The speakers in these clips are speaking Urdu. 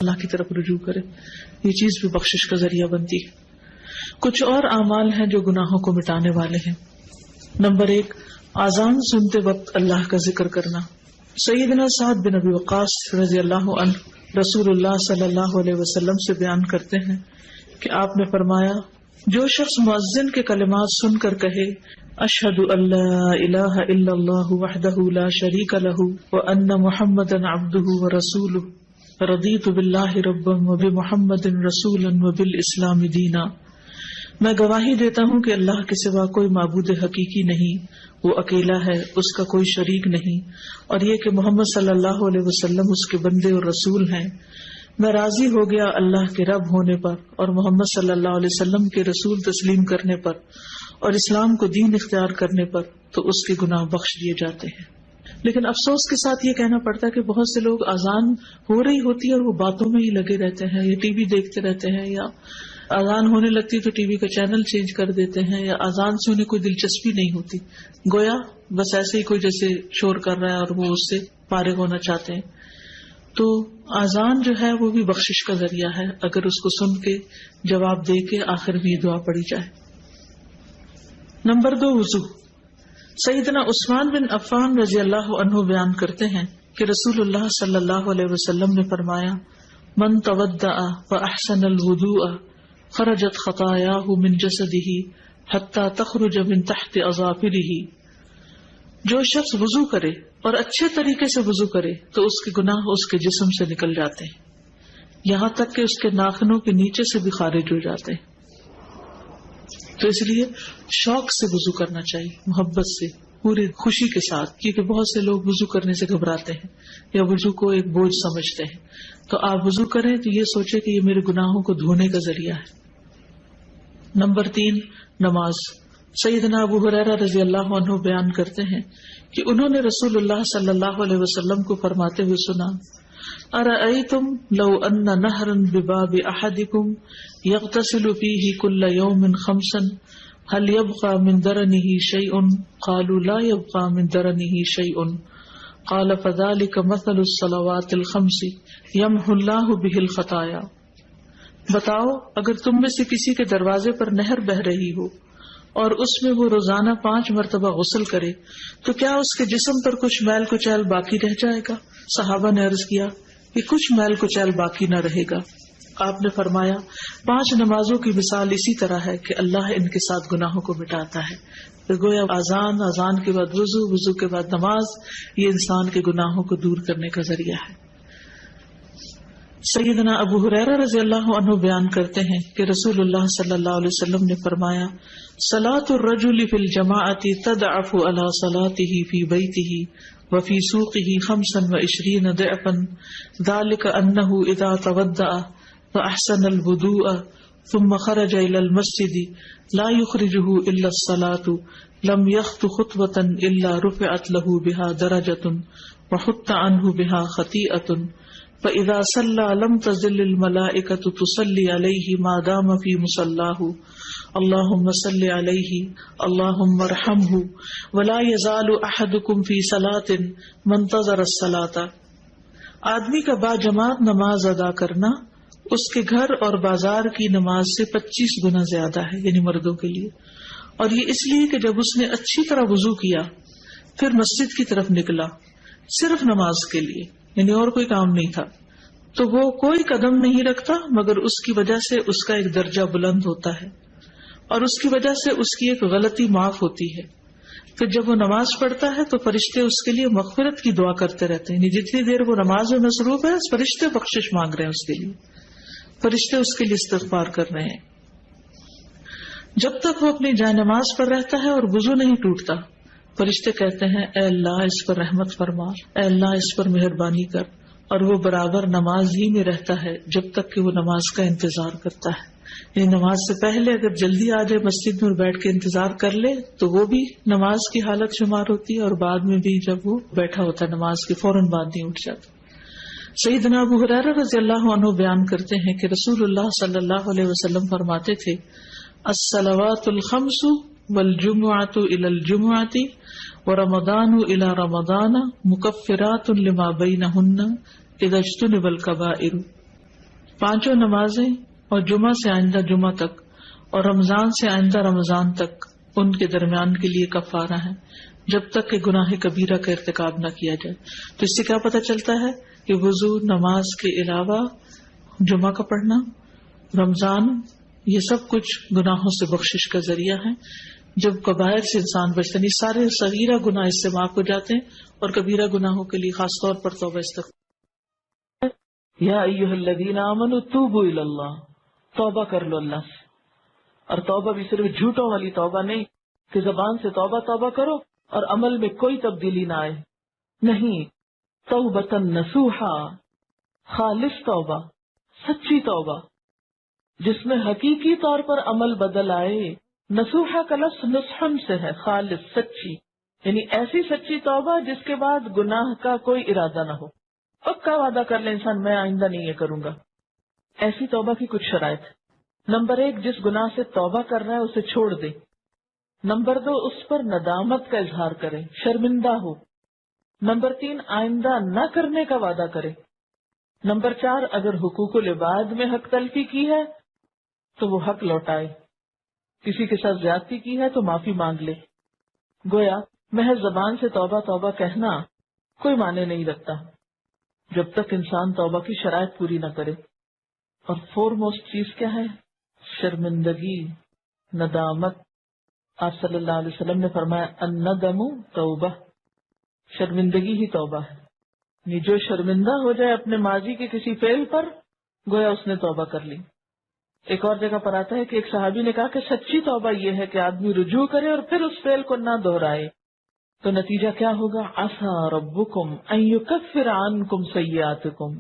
اللہ کی طرف رجوع کرے، یہ چیز بھی بخشش کا ذریعہ بنتی ہے۔ کچھ اور اعمال ہیں جو گناہوں کو مٹانے والے ہیں۔ نمبر 1، اذان سنتے وقت اللہ کا ذکر کرنا۔ سیدنا سعد بن ابی وقاص رضی اللہ عنہ رسول اللہ صلی اللہ علیہ وسلم سے بیان کرتے ہیں کہ آپ نے فرمایا، جو شخص مؤذن کے کلمات سن کر کہے اشہد ان لا الہ الا اللہ وحدہ لا شریک لہ وان محمدا عبدہ ورسولہ رضیت باللہ ربا وبمحمد رسولا وبالاسلام دینا، میں گواہی دیتا ہوں کہ اللہ کے سوا کوئی معبود حقیقی نہیں، وہ اکیلا ہے، اس کا کوئی شریک نہیں، اور یہ کہ محمد صلی اللہ علیہ وسلم اس کے بندے اور رسول ہیں۔ میں راضی ہو گیا اللہ کے رب ہونے پر اور محمد صلی اللہ علیہ وسلم کے رسول تسلیم کرنے پر اور اسلام کو دین اختیار کرنے پر، تو اس کے گناہ بخش دیے جاتے ہیں۔ لیکن افسوس کے ساتھ یہ کہنا پڑتا ہے کہ بہت سے لوگ اذان ہو رہی ہوتی ہے اور وہ باتوں میں ہی لگے رہتے ہیں، یا ٹی وی دیکھتے رہتے ہیں، یا اذان ہونے لگتی تو ٹی وی کا چینل چینج کر دیتے ہیں، یا اذان سے انہیں کوئی دلچسپی نہیں ہوتی، گویا بس ایسے ہی کوئی جیسے شور کر رہا ہے اور وہ اس سے فارغ ہونا چاہتے ہیں۔ تو اذان جو ہے وہ بھی بخشش کا ذریعہ ہے، اگر اس کو سن کے جواب دے کے آخر بھی دعا پڑھی جائے۔ نمبر 2، وضو۔ سیدنا عثمان بن عفان رضی اللہ عنہ بیان کرتے ہیں کہ رسول اللہ صلی اللہ علیہ وسلم نے فرمایا، من تودع فاحسن الوضوء خرجت خطاياه من جسده حتى تخرج من تحت اظافره، جو شخص وضو کرے اور اچھے طریقے سے وضو کرے تو اس کے گناہ اس کے جسم سے نکل جاتے ہیں، یہاں تک کہ اس کے ناخنوں کے نیچے سے بھی خارج ہو جاتے ہیں۔ تو اس لیے شوق سے وضو کرنا چاہیے، محبت سے، پوری خوشی کے ساتھ، کیونکہ بہت سے لوگ وضو کرنے سے گھبراتے ہیں یا وضو کو ایک بوجھ سمجھتے ہیں۔ تو آپ وضو کریں تو یہ سوچیں کہ یہ میرے گناہوں کو دھونے کا ذریعہ ہے۔ نمبر 3، نماز۔ سیدنا ابو ہریرہ رضی اللہ عنہ بیان کرتے ہیں کہ انہوں نے رسول اللہ صلی اللہ علیہ وسلم کو فرماتے ہوئے سنا، ارأیتم لو ان نہرا بباب احدکم یغتسل فیہ کل یوم 5 هل يبقى من درنه شيء؟ قالوا لا يبقى من درنه شيء، قال فذلك مثل الصلوات الخمس يمحو الله به الخطايا۔ بتاؤ، اگر تم میں سے کسی کے دروازے پر نہر بہہ رہی ہو اور اس میں وہ روزانہ 5 مرتبہ غسل کرے تو کیا اس کے جسم پر کچھ میل کچیل باقی رہ جائے گا؟ صحابہ نے عرض کیا کہ کچھ میل کچیل باقی نہ رہے گا۔ آپ نے فرمایا، 5 نمازوں کی مثال اسی طرح ہے کہ اللہ ان کے ساتھ گناہوں کو مٹاتا ہے۔ تو گویا اذان کے بعد وضو، وضو کے بعد نماز، یہ انسان کے گناہوں کو دور کرنے کا ذریعہ ہے۔ سیدنا ابو ہریرہ رضی اللہ عنہ بیان کرتے ہیں کہ رسول اللہ صلی اللہ علیہ وسلم نے فرمایا، صلاۃ الرجل فی الجماعۃ تضعف علی صلاتہ فی بیتہ وفی سوقہ 25 ضعفا، ذلک انہ اذا تودع فاحسن الوضوء ثم خرج الى المسجد لا يخرجه الا الصلاة لم يخط خطوة الا رفعت له بها درجة وحط عنه بها خطيئة، فاذا صلى لم تزل الملائكة تصلي عليه ما دام في مصلاه، اللهم صل عليه اللهم ارحمه، ولا يزال احدكم في صلاة منتظر الصلاة۔ آدمی کا با جماعت نماز ادا کرنا اس کے گھر اور بازار کی نماز سے 25 گنا زیادہ ہے، یعنی مردوں کے لیے، اور یہ اس لیے کہ جب اس نے اچھی طرح وضو کیا پھر مسجد کی طرف نکلا صرف نماز کے لیے، یعنی اور کوئی کام نہیں تھا، تو وہ کوئی قدم نہیں رکھتا مگر اس کی وجہ سے اس کا ایک درجہ بلند ہوتا ہے اور اس کی وجہ سے اس کی ایک غلطی معاف ہوتی ہے۔ پھر جب وہ نماز پڑھتا ہے تو فرشتے اس کے لیے مغفرت کی دعا کرتے رہتے ہیں، یعنی جتنی دیر وہ نماز میں مصروف ہے فرشتے بخشش مانگ رہے ہیں اس کے لیے، فرشتے اس کے لیے استغفار کر رہے ہیں۔ جب تک وہ اپنی جائے نماز پر رہتا ہے اور وضو نہیں ٹوٹتا، فرشتے کہتے ہیں اے اللہ اس پر رحمت فرما، اے اللہ اس پر مہربانی کر، اور وہ برابر نماز ہی میں رہتا ہے جب تک کہ وہ نماز کا انتظار کرتا ہے۔ یعنی نماز سے پہلے اگر جلدی آ جائے مسجد میں اور بیٹھ کے انتظار کر لے تو وہ بھی نماز کی حالت شمار ہوتی ہے، اور بعد میں بھی جب وہ بیٹھا ہوتا ہے نماز کے فوراً بعد نہیں اٹھ جاتا۔ سیدنا ابو ہریرہ رضی اللہ عنہ بیان کرتے ہیں کہ رسول اللہ صلی اللہ علیہ وسلم فرماتے تھے، الصلوات الخمس والجمعۃ الی الجمعۃ ورمضان الی رمضان مکفرات لما بینہن اذا اجتنب الکبائر۔ 5 نمازیں اور جمعہ سے آئندہ جمعہ تک اور رمضان سے آئندہ رمضان تک ان کے درمیان کے لیے کفارہ ہے، جب تک کہ گناہ کبیرہ کا ارتکاب نہ کیا جائے۔ تو اس سے کیا پتہ چلتا ہے کہ وضو، نماز کے علاوہ جمعہ کا پڑھنا، رمضان، یہ سب کچھ گناہوں سے بخشش کا ذریعہ ہے۔ جب کبائر سے انسان بچتا نہیں، سارے صغیرہ گناہ اس سے معاف ہو جاتے ہیں، اور کبیرہ گناہوں کے لیے خاص طور پر توبہ استغفار۔ یا ایھا الذین آمنوا توبوا الی اللہ، توبہ کر لو اللہ سے۔ اور توبہ بھی صرف جھوٹوں والی توبہ نہیں کہ زبان سے توبہ توبہ کرو اور عمل میں کوئی تبدیلی نہ آئے، نہیں، توبۃ نصوحا، خالص توبہ، سچی توبہ جس میں حقیقی طور پر عمل بدل آئے۔ نصوحا کا لفظ نصحن سے ہے، خالص، سچی، یعنی ایسی سچی توبہ جس کے بعد گناہ کا کوئی ارادہ نہ ہو، پکا وعدہ کر لے انسان میں آئندہ نہیں یہ کروں گا۔ ایسی توبہ کی کچھ شرائط۔ نمبر 1، جس گناہ سے توبہ کر رہا ہے اسے چھوڑ دے۔ نمبر 2، اس پر ندامت کا اظہار کرے، شرمندہ ہو۔ نمبر 3، آئندہ نہ کرنے کا وعدہ کرے۔ نمبر 4، اگر حقوق العباد میں حق تلفی کی ہے تو وہ حق لوٹائے، کسی کے ساتھ زیادتی کی ہے تو معافی مانگ لے۔ گویا محض زبان سے توبہ توبہ کہنا کوئی معنی نہیں رکھتا جب تک انسان توبہ کی شرائط پوری نہ کرے۔ اور فور موسٹ چیز کیا ہے؟ شرمندگی، ندامت۔ آپ صلی اللہ علیہ وسلم نے فرمایا الندم توبہ، شرمندگی ہی توبہ ہے۔ یعنی جو شرمندہ ہو جائے اپنے ماضی کے کسی فعل پر، گویا اس نے توبہ کر لی۔ ایک اور جگہ پر آتا ہے کہ ایک صحابی نے کہا کہ سچی توبہ یہ ہے کہ آدمی رجوع کرے اور پھر اس فعل کو نہ دہرائے۔ تو نتیجہ کیا ہوگا؟ عسیٰ ربکم ان یکفر عنکم سیئاتکم،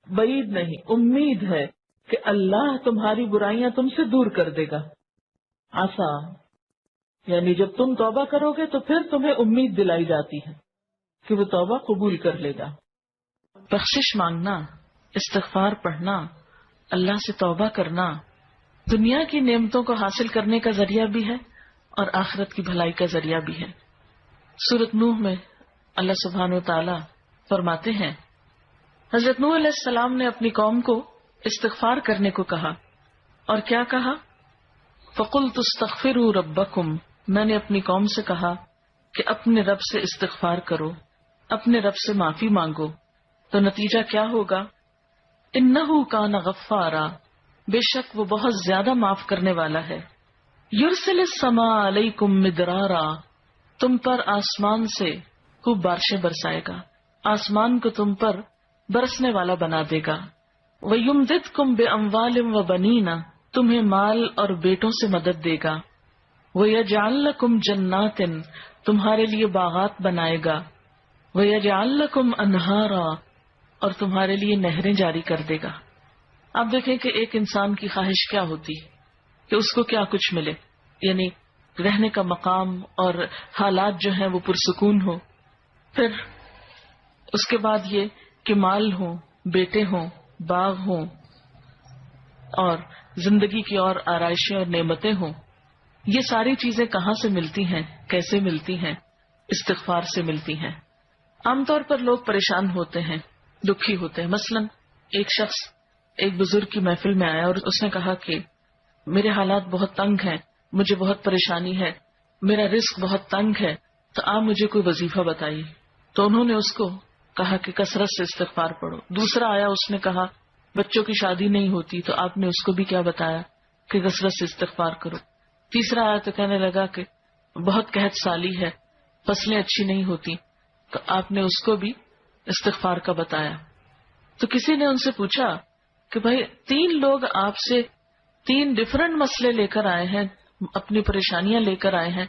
بعید نہیں، امید ہے کہ اللہ تمہاری برائیاں تم سے دور کر دے گا۔ عسیٰ یعنی جب تم توبہ کرو گے تو پھر تمہیں امید دلائی جاتی ہے کہ وہ توبہ قبول کر لے گا۔ بخشش مانگنا، استغفار پڑھنا، اللہ سے توبہ کرنا دنیا کی نعمتوں کو حاصل کرنے کا ذریعہ بھی ہے اور آخرت کی بھلائی کا ذریعہ بھی ہے۔ سورۃ نوح میں اللہ سبحانہ وتعالی فرماتے ہیں، حضرت نوح علیہ السلام نے اپنی قوم کو استغفار کرنے کو کہا، اور کیا کہا؟ فَقُلْتُ اسْتَغْفِرُوا رَبَّكُمْ، میں نے اپنی قوم سے کہا کہ اپنے رب سے استغفار کرو، اپنے رب سے معافی مانگو۔ تو نتیجہ کیا ہوگا؟ انہو کان غفارا، بے شک وہ بہت زیادہ معاف کرنے والا ہے۔ یرسل السماء علیکم مدرارا، تم پر آسمان سے خوب بارشیں برسائے گا، آسمان کو تم پر برسنے والا بنا دے گا۔ ویمددکم باموال وبنین، تمہیں مال اور بیٹوں سے مدد دے گا۔ ویجعل لکم جنات، تمہارے لیے باغات بنائے گا۔ ویجعل لکم انہارا، اور تمہارے لیے نہریں جاری کر دے گا۔ آپ دیکھیں کہ ایک انسان کی خواہش کیا ہوتی کہ اس کو کیا کچھ ملے، یعنی رہنے کا مقام اور حالات جو ہیں وہ پرسکون ہو، پھر اس کے بعد یہ کہ مال ہوں، بیٹے ہوں، باغ ہوں، اور زندگی کی اور آرائشیں اور نعمتیں ہوں۔ یہ ساری چیزیں کہاں سے ملتی ہیں، کیسے ملتی ہیں؟ استغفار سے ملتی ہیں۔ عام طور پر لوگ پریشان ہوتے ہیں، دکھی ہوتے ہیں۔ مثلا ایک شخص ایک بزرگ کی محفل میں آیا اور اس نے کہا کہ میرے حالات بہت تنگ ہیں، مجھے بہت پریشانی ہے، میرا رزق بہت تنگ ہے، تو آپ مجھے کوئی وظیفہ بتائیے۔ تو انہوں نے اس کو کہا کہ کثرت سے استغفار پڑھو۔ دوسرا آیا، اس نے کہا بچوں کی شادی نہیں ہوتی، تو آپ نے اس کو بھی کیا بتایا کہ کثرت سے استغفار کرو۔ تیسرا آیا تو کہنے لگا کہ بہت قحط سالی ہے، فصلیں اچھی نہیں ہوتی، تو آپ نے اس کو بھی استغفار کا بتایا۔ تو کسی نے ان سے پوچھا کہ بھائی 3 لوگ آپ سے 3 ڈفرنٹ مسئلے لے کر آئے ہیں، اپنی پریشانیاں لے کر آئے ہیں،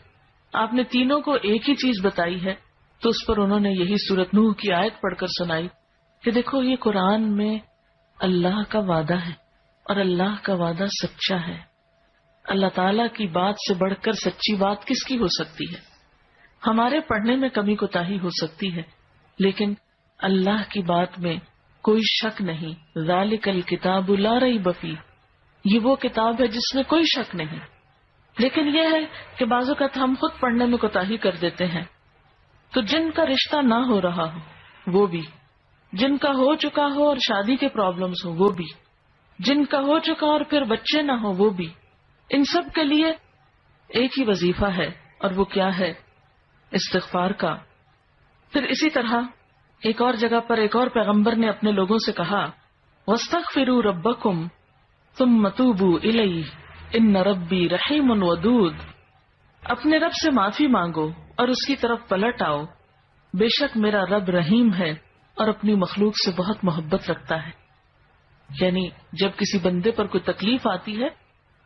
آپ نے تینوں کو ایک ہی چیز بتائی ہے۔ تو اس پر انہوں نے یہی سورۃ نوح کی آیت پڑھ کر سنائی کہ دیکھو یہ قرآن میں اللہ کا وعدہ ہے اور اللہ کا وعدہ سچا ہے۔ اللہ تعالیٰ کی بات سے بڑھ کر سچی بات کس کی ہو سکتی ہے؟ ہمارے پڑھنے میں کمی کوتاہی ہو سکتی ہے، لیکن اللہ کی بات میں کوئی شک نہیں۔ ذالک الکتاب لا ریب فیہ، یہ وہ کتاب ہے جس میں کوئی شک نہیں۔ لیکن یہ ہے کہ بعض اوقات ہم خود پڑھنے میں کوتاہی کر دیتے ہیں، تو جن کا رشتہ نہ ہو رہا ہو وہ بھی، جن کا ہو چکا ہو اور شادی کے پرابلمز ہو وہ بھی، جن کا ہو چکا اور پھر بچے نہ ہو وہ بھی، ان سب کے لیے ایک ہی وظیفہ ہے، اور وہ کیا ہے؟ استغفار کا۔ پھر اسی طرح ایک اور جگہ پر ایک اور پیغمبر نے اپنے لوگوں سے کہا وَاسْتَغْفِرُوا رَبَّكُمْ ثُمَّ تُوبُوا إِلَيْهِ إِنَّ رَبِّي رَحِيمٌ وَدُودٌ، اپنے رب سے معافی مانگو اور اس کی طرف پلٹ آؤ، بے شک میرا رب رحیم ہے اور اپنی مخلوق سے بہت محبت رکھتا ہے۔ یعنی جب کسی بندے پر کوئی تکلیف آتی ہے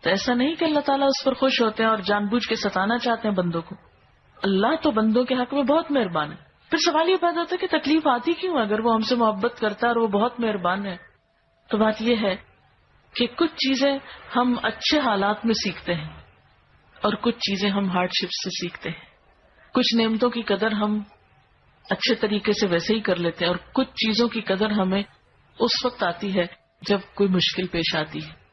تو ایسا نہیں کہ اللہ تعالیٰ اس پر خوش ہوتے ہیں اور جان بوجھ کے ستانا چاہتے ہیں بندوں کو، اللہ تو بندوں کے حق میں بہت مہربان ہے۔ پھر سوال یہ پیدا ہوتا ہے کہ تکلیف آتی کیوں؟ اگر وہ ہم سے محبت کرتا ہے اور وہ بہت مہربان ہے، تو بات یہ ہے کہ کچھ چیزیں ہم اچھے حالات میں سیکھتے ہیں اور کچھ چیزیں ہم ہارڈ شپ سے سیکھتے ہیں۔ کچھ نعمتوں کی قدر ہم اچھے طریقے سے ویسے ہی کر لیتے ہیں، اور کچھ چیزوں کی قدر ہمیں اس وقت آتی ہے جب کوئی مشکل پیش آتی ہے۔